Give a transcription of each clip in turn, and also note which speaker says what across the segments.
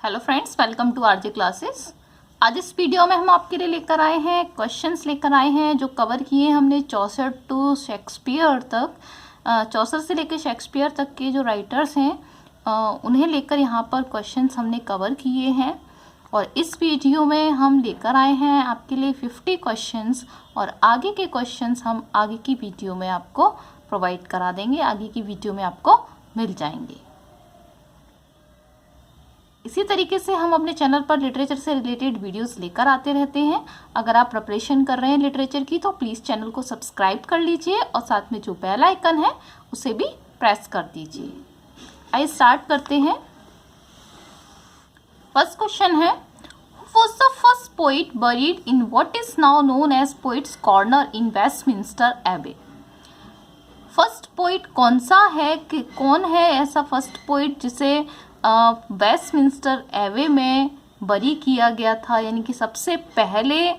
Speaker 1: Hello friends, welcome to RJ classes. आज इस video में हम आपके लिए लेकर आए हैं क्वेश्चंस लेकर आए हैं जो कवर किए हमने चौसर टू शेक्सपियर तक। चौसर से लेकर शेक्सपियर तक के जो राइटर्स हैं उन्हें लेकर यहाँ पर क्वेश्चंस हमने कवर किए हैं। और इस वीडियो में हम लेकर आए हैं आपके लिए 50 क्वेश्चंस और आगे के क्वेश्चंस हम आगे की वीडियो में आपको प्रोवाइड करा देंगे, आगे की वीडियो में आपको मिल जाएंगे। इसी तरीके से हम अपने चैनल पर लिटरेचर से रिलेटेड वीडियोस लेकर आते रहते हैं। अगर आप प्रिपरेशन कर रहे हैं लिटरेचर की तो प्लीज़ चैनल को सब्सक्राइब कर लीजिए और साथ में जो बेल आइकन है उसे भी प्रेस कर दीजिए। आइए स्टार्ट करते हैं। फर्स्ट क्वेश्चन है, Who was the first poet buried in what is now known as Poets Corner in Westminster Abbey? First poet कौन सा है कि कौन है ऐसा फर्स्ट पोइट जिसे वेस्टमिंस्टर एवे में बरी किया गया था, यानी कि सबसे पहले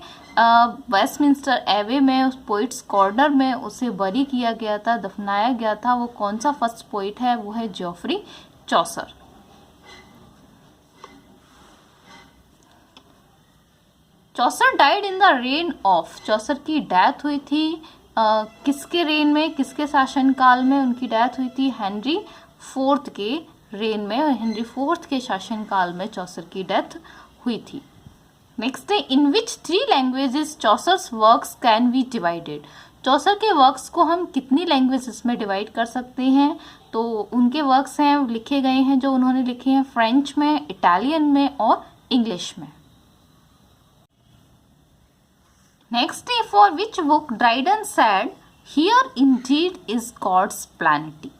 Speaker 1: वेस्टमिंस्टर एवे में उस पोइट्स कॉर्नर में उसे बरी किया गया था, दफनाया गया था। वो कौन सा फर्स्ट पोइट है? वो है Geoffrey Chaucer. Chaucer died in the reign of, Chaucer की डेथ हुई थी किसके रेन में, किसके शासनकाल में उनकी डेथ हुई थी? हेनरी फोर्थ के रेन में, और हेनरी फोर्थ के शासनकाल में चौसर की डेथ हुई थी। नेक्स्ट है, in which 3 languages Chaucer's works can be divided? Chaucer के वर्क्स को हम कितनी लैंग्वेजेस में डिवाइड कर सकते हैं? तो उनके वर्क्स हैं लिखे गए हैं जो उन्होंने लिखे हैं फ्रेंच में, इटालियन में और इंग्लिश में। नेक्स्ट है, for which book Dryden said here indeed is God's plenty?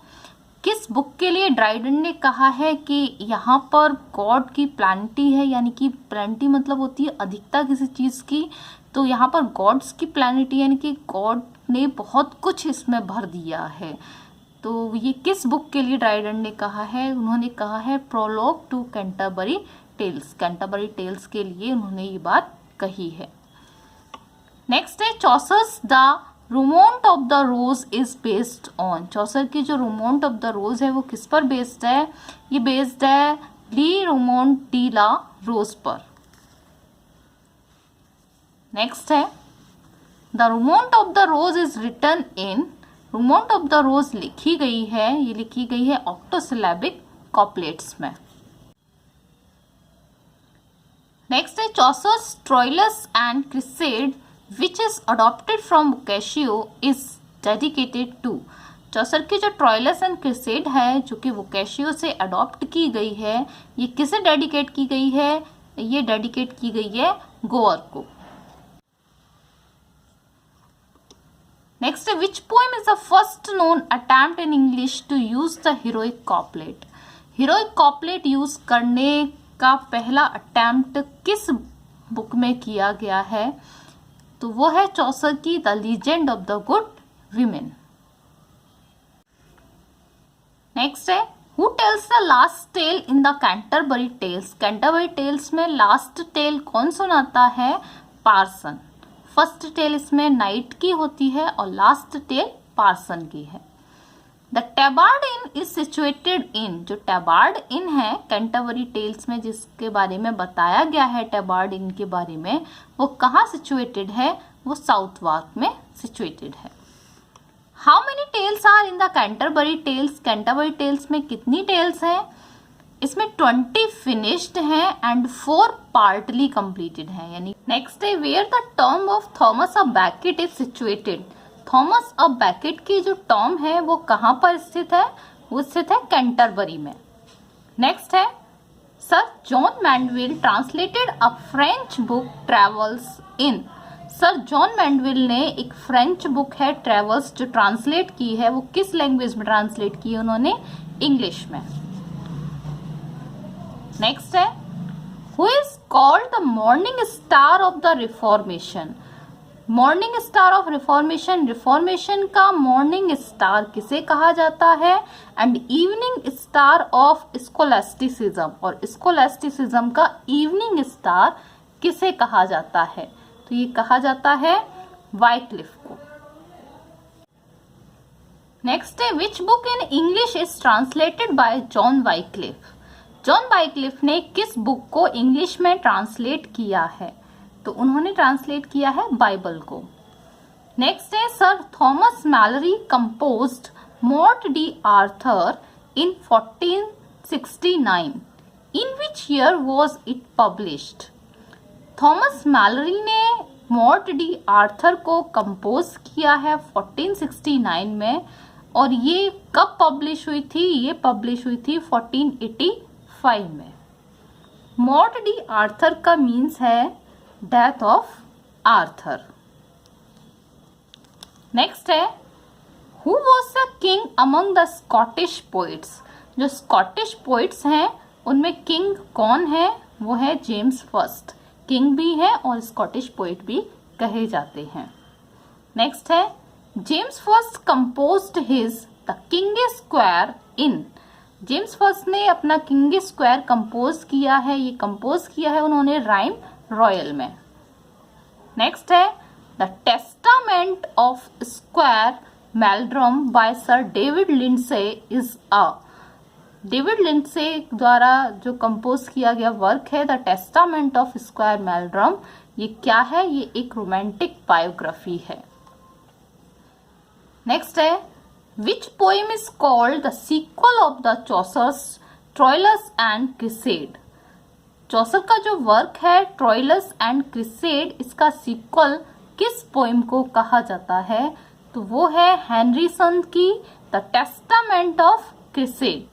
Speaker 1: किस बुक के लिए ड्राइडन ने कहा है कि यहाँ पर गॉड की प्लैनिटी है, यानी कि प्लैनिटी मतलब होती है अधिकता किसी चीज़ की, तो यहाँ पर गॉड्स की प्लैनिटी यानी कि गॉड ने बहुत कुछ इसमें भर दिया है। तो ये किस बुक के लिए ड्राइडन ने कहा है? उन्होंने कहा है prologue to Canterbury Tales, Canterbury Tales के लिए उन्होंने ये बात कही है। नेक्स्ट है, Chaucer's the Romaunt of the Rose is based on, Chaucer की जो रोमोंट ऑफ द रोज है वो किस पर बेस्ड है? ये बेस्ड है ली रोमोंट डी ला रोज पर। नेक्स्ट है, the Romaunt of the Rose is written in, Romaunt of the Rose लिखी गई है, ये लिखी गई है ऑक्टोसिलेबिक कॉपलेट्स में। नेक्स्ट है, Chaucer's Troilus and Criseyde which is adopted from Boccaccio is dedicated to, Chaucer की जो ट्रोइलस एंड क्रिसेड है जो कि बोकेशियो से अडॉप्ट की गई है, ये किसे डेडिकेट की गई है? ये डेडिकेट की गई है गोअर को। नेक्स्ट है, which poem is the first known attempt in English to use the heroic couplet? Heroic couplet use करने का पहला अटेम्प्ट किस बुक में किया गया है? तो वो है चौसर की the legend of the good women. Next है, who tells the last tale in the Canterbury Tales? Canterbury Tales में लास्ट टेल कौन सुनाता है? पार्सन। फर्स्ट टेल इसमें नाइट की होती है और लास्ट टेल पार्सन की है। The Tabard Inn is situated in, जो टैबार्ड इन है कैंटरबरी टेल्स में जिसके बारे में बताया गया है टैबार्ड इन के बारे में, वो कहाँ सिचुएटेड है? वो साउथ वॉर्क में सिचुएटेड है। How many tales are in the Canterbury Tales? Canterbury Tales में कितनी टेल्स हैं? इसमें 20 फिनिश्ड हैं एंड 4 पार्टली कंप्लीटेड हैं। यानी नेक्स्ट है, where the tomb of Thomas of Becket is situated? Thomas of Becket की जो टॉम्ब है वो कहाँ पर स्थित है? वो स्थित है कैंटरबरी में। नेक्स्ट है, sir John Mandeville translated a French book travels in, sir John Mandeville ने एक फ्रेंच बुक है ट्रेवल्स जो ट्रांसलेट की है, वो किस लैंग्वेज में ट्रांसलेट की है उन्होंने? इंग्लिश में। नेक्स्ट है, who is called the morning star of the reformation? Morning star of reformation, reformation का मॉर्निंग स्टार किसे कहा जाता है? एंड इवनिंग स्टार ऑफ स्कोलास्टिसिज्म, और स्कोलास्टिसिज्म का इवनिंग स्टार किसे कहा जाता है? तो ये कहा जाता है वाइक्लिफ को। नेक्स्ट है, which book in English is translated by John Wycliffe? John Wycliffe ने किस बुक को इंग्लिश में ट्रांसलेट किया है? तो उन्होंने ट्रांसलेट किया है बाइबल को। नेक्स्ट है Sir Thomas Malory composed Morte d'Arthur in 1469। In which year was it published? Thomas Malory ने मॉर्ट डी आर्थर को कंपोज किया है 1469 में, और ये कब पब्लिश हुई थी? ये पब्लिश हुई थी 1485 में। मॉर्ट डी आर्थर का मीन्स है डेथ ऑफ आर्थर। नेक्स्ट है who was the king among the Scottish poets? जो स्कॉटिश पोइट्स हैं उनमें किंग कौन है? वो है जेम्स फर्स्ट। किंग भी है और स्कॉटिश पोइट भी कहे जाते हैं। नेक्स्ट है James first composed his the king square in. James first ने अपना किंग स्क्वायर कंपोज किया है, ये कंपोज किया है उन्होंने राइम रॉयल में। नेक्स्ट है the Testament of Squire Meldrum by Sir David Lindsay is a. David Lindsay द्वारा जो कंपोज किया गया वर्क है the Testament of Squire Meldrum, ये क्या है? ये एक रोमांटिक बायोग्राफी है। नेक्स्ट है which poem is called the sequel of the Chaucer's Troilus and Criseyde? Chaucer का जो वर्क है ट्रोइलस एंड क्रिसेड, इसका सीक्वल किस पोएम को कहा जाता है? तो वो है हेनरी सन की the Testament of Cresseid.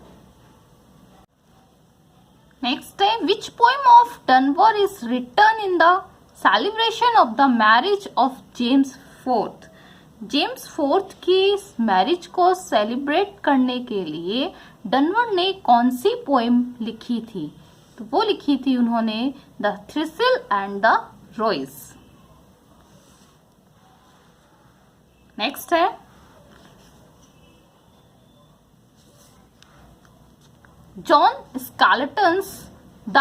Speaker 1: Next है which poem of Dunbar is written in the celebration of the marriage of James Fourth? James Fourth की मैरिज को सेलिब्रेट करने के लिए डनवर ने कौन सी पोएम लिखी थी? तो वो लिखी थी उन्होंने the Thrissil and the Rois. Next है John Skelton's the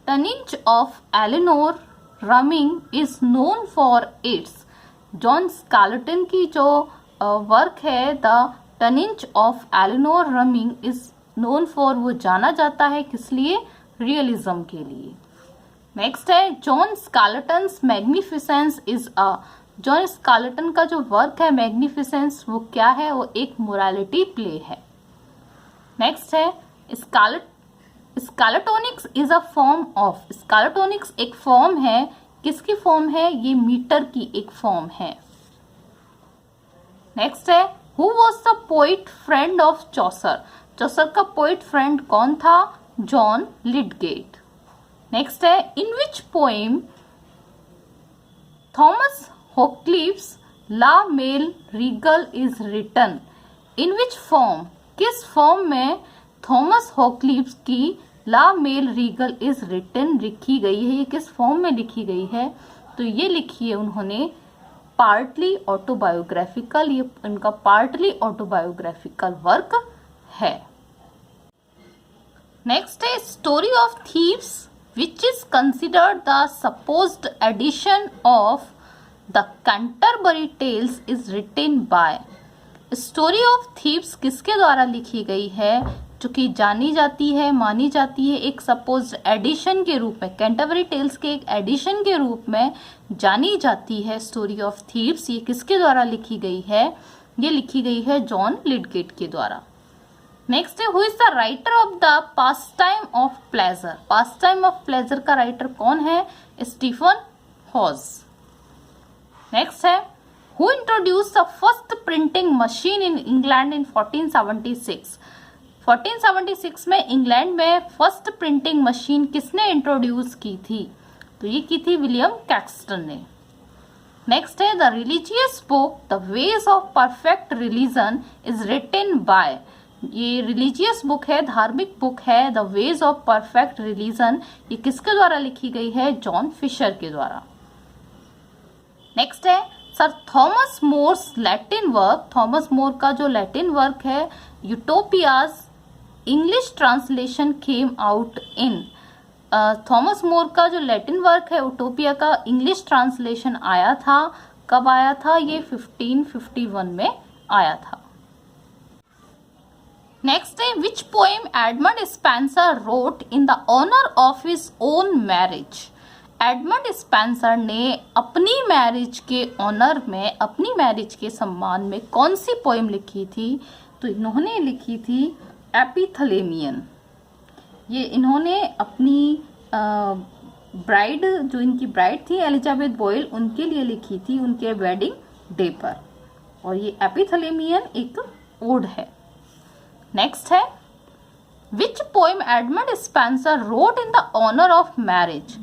Speaker 1: Tunning of Elinour Rumming is known for its. John Skelton की जो वर्क है the Tunning of Elinour Rumming is known for, वो जाना जाता है किस लिए? रियलिज्म के लिए। नेक्स्ट है John Skelton's Magnificence is a. John Skelton का जो वर्क है मैग्निफिसेंस, वो क्या है? वो एक मोरालिटी प्ले है। नेक्स्ट है स्कार्लेटोनिक्स इज अ फॉर्म ऑफ। स्कार्लेटोनिक्स एक फॉर्म है, किसकी फॉर्म है? ये मीटर की एक फॉर्म है। नेक्स्ट है who was the poet friend of Chaucer? Chaucer का पोइट फ्रेंड कौन था? John Lydgate. नेक्स्ट है in which poem Thomas Hoccleve's La Male Regle is written? In which form? किस फॉर्म में थॉमस होक्लिफ्स की La Male Regle is written लिखी गई है? ये किस फॉर्म में लिखी गई है? तो ये लिखी है उन्होंने पार्टली ऑटोबायोग्राफिकल, ये उनका पार्टली ऑटोबायोग्राफिकल वर्क है। नेक्स्ट है story of thieves which is considered the supposed edition of the Canterbury Tales is written by. Story of thieves किसके द्वारा लिखी गई है? जो कि जानी जाती है, मानी जाती है एक सपोज्ड एडिशन के रूप में, कैंटरबरी टेल्स के एक एडिशन के रूप में जानी जाती है स्टोरी ऑफ थीव्स। ये किसके द्वारा लिखी गई है? ये लिखी गई है जॉन लिडगेट के द्वारा। नेक्स्ट है who is the writer of the pastime of pleasure? Pastime of pleasure का राइटर कौन है? Stephen Hawes. नेक्स्ट है who introduce the first printing machine in England in 1476? 1476 में इंग्लैंड में फर्स्ट प्रिंटिंग मशीन किसने introduce की थी? तो ये की थी विलियम कैक्सटन ने। नेक्स्ट है the religious book the ways of perfect religion is written by. ये रिलीजियस बुक है, धार्मिक बुक है the ways of perfect religion, ये किसके द्वारा लिखी गई है? जॉन फिशर के द्वारा। नेक्स्ट है Sir Thomas More's Latin work. Thomas More का जो लैटिन वर्क है Utopia's English translation came out in. Thomas More का जो लैटिन वर्क है यूटोपिया का इंग्लिश ट्रांसलेशन आया था, कब आया था? ये 1551 में आया था। नेक्स्ट है which poem Edmund Spenser wrote in the honour of his own marriage? Edmund Spenser ने अपनी मैरिज के ऑनर में, अपनी मैरिज के सम्मान में कौन सी पोएम लिखी थी? तो इन्होंने लिखी थी एपिथलेमियन। ये इन्होंने अपनी ब्राइड, जो इनकी ब्राइड थी एलिजाबेथ बॉयल, उनके लिए लिखी थी उनके वेडिंग डे पर। और ये एपिथलेमियन एक ओड है। नेक्स्ट है, which poem Edmund Spenser wrote in the honour of marriage?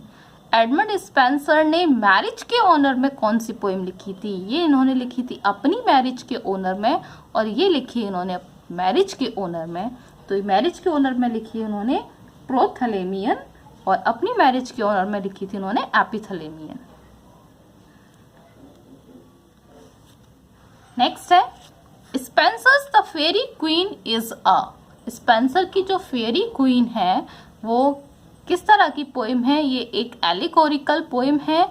Speaker 1: Edmund Spenser ने मैरिज के ऑनर में कौन सी पोएम लिखी थी? ये इन्होंने लिखी थी अपनी मैरिज के ऑनर में, और ये लिखी इन्होंने मैरिज के ऑनर में। तो मैरिज के ऑनर में लिखी इन्होंने प्रोथलेमियन, और अपनी मैरिज के ऑनर में लिखी थी इन्होंने एपिथलेमियन। नेक्स्ट है, Spenser's the Faerie Queene is a? Spenser की जो फेरी क्वीन है वो किस तरह की पोएम है? ये एक एलिगोरिकल पोएम है,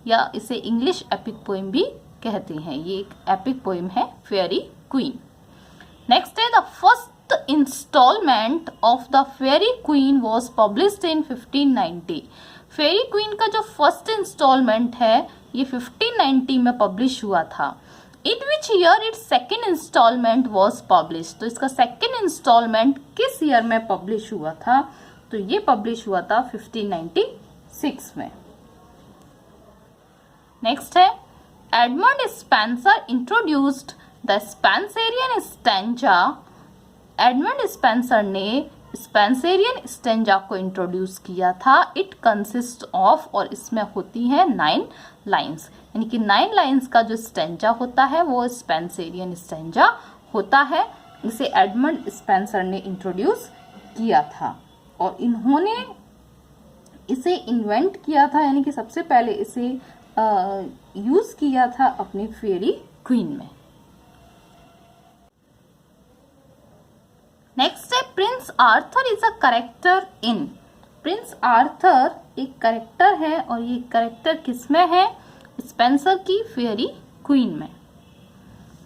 Speaker 1: या इसे इंग्लिश एपिक पोएम भी कहते हैं। ये एक एपिक पोएम है, फेरी क्वीन। नेक्स्ट है, the first instalment of the Faerie Queene was published in 1590। Faerie Queene का जो फर्स्ट इंस्टॉलमेंट है ये 1590 में पब्लिश हुआ था। In which year its second instalment was publish? तो इसका सेकेंड इंस्टॉलमेंट किस ईयर में पब्लिश हुआ था? तो ये पब्लिश हुआ था 1596 में। नेक्स्ट है, Edmund Spenser introduced the Spenserian stanza. Edmund Spenser ने स्पेंसरियन स्टेंजा को इंट्रोड्यूस किया था। इट कंसिस्ट ऑफ, और इसमें होती है 9 लाइन्स, यानी कि 9 लाइन्स का जो स्टेंजा होता है वो स्पेंसरियन स्टेंजा होता है। इसे एडमंड स्पेंसर ने इंट्रोड्यूस किया था, और इन्होंने इसे इन्वेंट किया था, यानी कि सबसे पहले इसे यूज किया था अपनी फेरी क्वीन में। नेक्स्ट है, Prince Arthur is a character in? Prince Arthur एक कैरेक्टर है, और ये कैरेक्टर किसमें है? स्पेंसर की फेरी क्वीन में।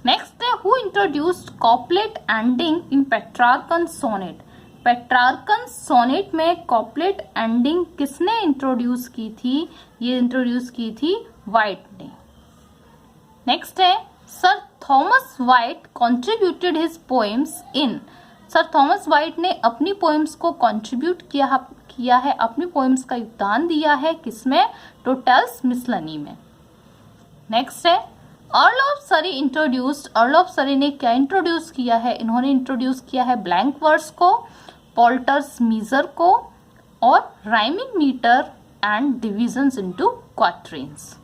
Speaker 1: नेक्स्ट है, who introduced couplet ending in Petrarchan sonnet? Petrarchan sonnet में कॉपलेट एंडिंग किसने इंट्रोड्यूस की थी? ये इंट्रोड्यूस की थी वाइट ने। नेक्स्ट है, Sir Thomas white contributed his poems in? Sir Thomas white ने अपनी पोएम्स को कंट्रीब्यूट किया है, अपनी पोएम्स का योगदान दिया है किसमें? टोटल्स मिसलनी में। नेक्स्ट है, अर्ल ऑफ सरी इंट्रोड्यूस्ड? अर्ल ऑफ सरी ने क्या इंट्रोड्यूस किया है? इन्होंने इंट्रोड्यूस किया है ब्लैंक वर्स को, पोल्टर्स मीजर को, और rhyming meter and divisions into quatrains.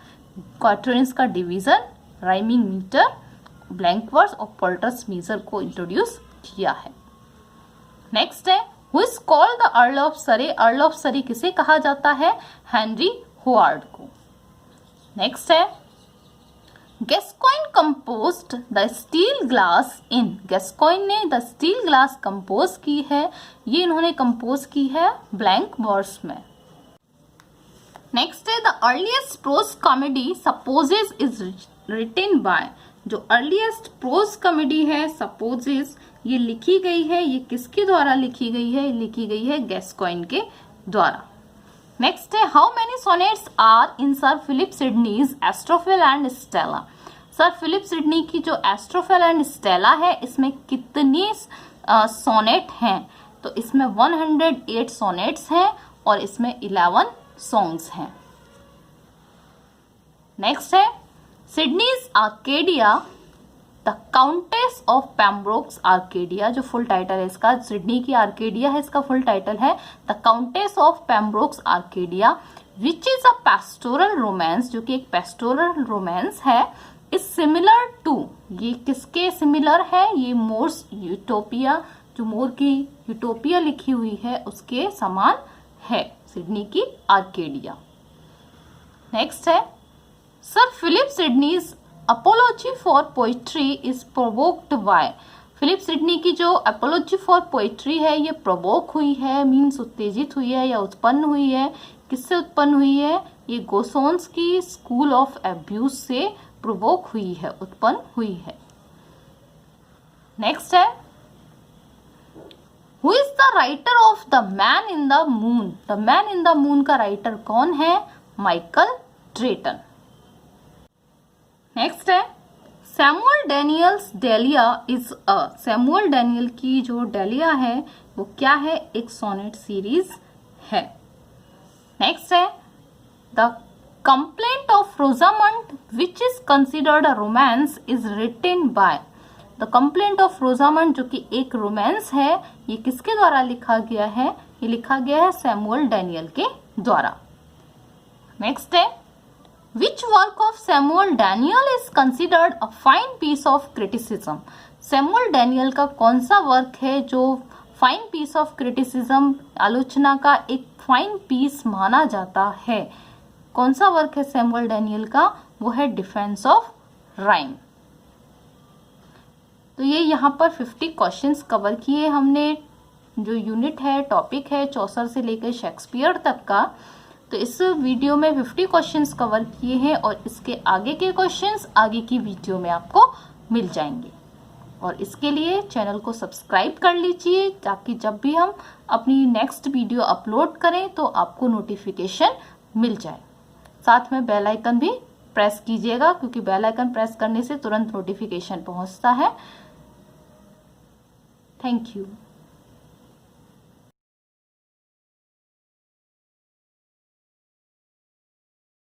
Speaker 1: Quatrains का division, rhyming meter, blank verse और पोल्टर्स मीजर को इंट्रोड्यूस किया है। नेक्स्ट है, who is called the earl of Surrey? Earl of Surrey किसे कहा जाता है? हेनरी होवार्ड को। नेक्स्ट है, Gascoigne composed the steel glass in? Gascoigne ने द स्टील ग्लास कंपोज की है, ये इन्होंने कंपोज की है ब्लैंक वर्स में। नेक्स्ट है, the earliest prose comedy Supposes is written by? जो अर्लीस्ट प्रोज कॉमेडी है सपोजेस, ये लिखी गई है, ये किसके द्वारा लिखी गई है? लिखी गई है गैस्कॉइन के द्वारा। नेक्स्ट है, how many sonnets are in sir Philip Sidney's Astrophel and Stella? Sir Philip Sidney की जो एस्ट्रोफिल एंड स्टेला है, इसमें कितनी सोनेट हैं? तो इसमें 108 सोनेट्स हैं, और इसमें 11 सॉन्ग्स हैं। नेक्स्ट है, Sidney's Arcadia the countess of Pembroke's Arcadia. जो फुल टाइटल है इसका, सिडनी की आर्केडिया है, इसका फुल टाइटल है the countess of Pembroke's Arcadia, which is a pastoral romance, जो कि एक पेस्टोरल रोमांस है। इज सिमिलर टू, ये किसके सिमिलर है? ये मोर्स यूटोपिया, जो मोर की यूटोपिया लिखी हुई है उसके समान है, सिडनी की आर्केडिया। नेक्स्ट है, sir Philip Sidney's apology for poetry is provoked by? Philip Sidney की जो अपोलॉजी फॉर पोइट्री है ये प्रोवोक हुई है, मीन्स उत्तेजित हुई है या उत्पन्न हुई है। किससे उत्पन्न हुई है? ये गोसोन्स की स्कूल ऑफ एब्यूज से प्रोवोक हुई है, उत्पन्न हुई है। नेक्स्ट है, who is the writer of the Man in the Moon? The Man in the Moon का राइटर कौन है? Michael Drayton. नेक्स्ट है Samuel Daniel's Delia is a. Samuel Daniel की जो डेलिया है वो क्या है? एक सोनेट सीरीज है। नेक्स्ट है the complaint of Rosamond which is considered a romance is written bye. The complaint of Rosamond जो कि एक रोमांस है, ये किसके द्वारा लिखा गया है? ये लिखा गया है सैमुअल डेनियल के द्वारा। नेक्स्ट है which work of Samuel Daniel is considered a fine piece of criticism. Samuel Daniel का कौन सा वर्क है जो फाइन पीस ऑफ क्रिटिसिज्म, आलोचना का एक फाइन पीस माना जाता है? कौन सा वर्क है सैमुअल डेनियल का? वो है डिफेंस ऑफ राइम। तो ये यहाँ पर 50 क्वेश्चंस कवर किए हमने। जो यूनिट है, टॉपिक है चौसर से लेकर शेक्सपियर तक का। तो इस वीडियो में 50 क्वेश्चंस कवर किए हैं और इसके आगे के क्वेश्चंस आगे की वीडियो में आपको मिल जाएंगे। और इसके लिए चैनल को सब्सक्राइब कर लीजिए ताकि जब भी हम अपनी नेक्स्ट वीडियो अपलोड करें तो आपको नोटिफिकेशन मिल जाए। साथ में बेल आइकन भी प्रेस कीजिएगा क्योंकि बेल आइकन प्रेस करने से तुरंत नोटिफिकेशन पहुंचता है। Thank you.